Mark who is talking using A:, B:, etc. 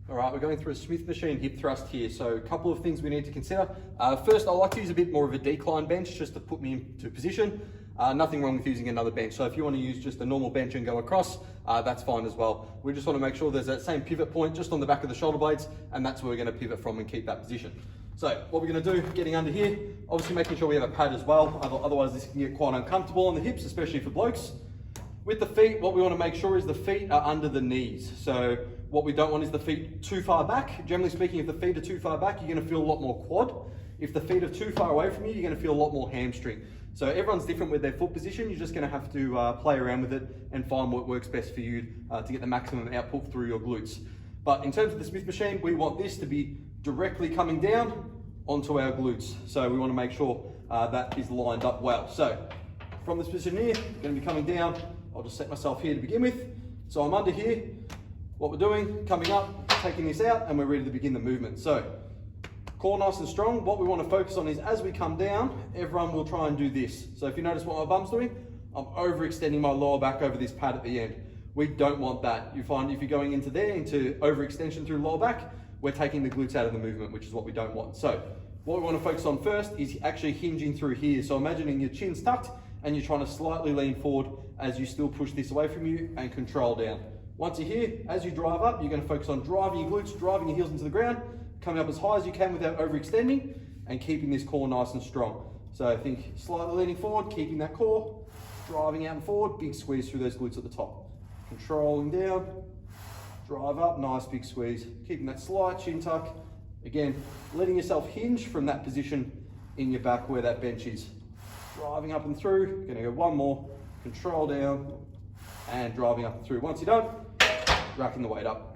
A: All right, we're going through a Smith machine hip thrust here. So a couple of things we need to consider. First, I like to use a bit more of a decline bench just to put me into position. Nothing wrong with using another bench. So if you want to use just a normal bench and go across, that's fine as well. We just want to make sure there's that same pivot point just on the back of the shoulder blades, and that's where we're going to pivot from and keep that position. So what we're going to do, getting under here, obviously making sure we have a pad as well. Otherwise this can get quite uncomfortable on the hips, especially for blokes. With the feet, what we want to make sure is the feet are under the knees. So what we don't want is the feet too far back. Generally speaking, if the feet are too far back, you're going to feel a lot more quad. If the feet are too far away from you, you're going to feel a lot more hamstring. So everyone's different with their foot position. You're just going to have to play around with it and find what works best for you to get the maximum output through your glutes. But in terms of the Smith machine, we want this to be directly coming down onto our glutes. So we want to make sure that is lined up well. So from this position here, going to be coming down. I'll just set myself here to begin with. So I'm under here. What we're doing, coming up, taking this out, and we're ready to begin the movement. So core nice and strong. What we want to focus on is as we come down, everyone will try and do this. So if you notice what my bum's doing, I'm overextending my lower back over this pad at the end. We don't want that. You find if you're going into there, into overextension through lower back, we're taking the glutes out of the movement, which is what we don't want. So what we want to focus on first is actually hinging through here. So imagining your chin's tucked and you're trying to slightly lean forward as you still push this away from you and control down. Once you're here, as you drive up, you're going to focus on driving your glutes, driving your heels into the ground, coming up as high as you can without overextending, and keeping this core nice and strong. So I think slightly leaning forward, keeping that core, driving out and forward, big squeeze through those glutes at the top. Controlling down, drive up, nice big squeeze, keeping that slight chin tuck. Again, letting yourself hinge from that position in your back where that bench is. Driving up and through, gonna go one more, control down, and driving up and through. Once you're done, racking the weight up.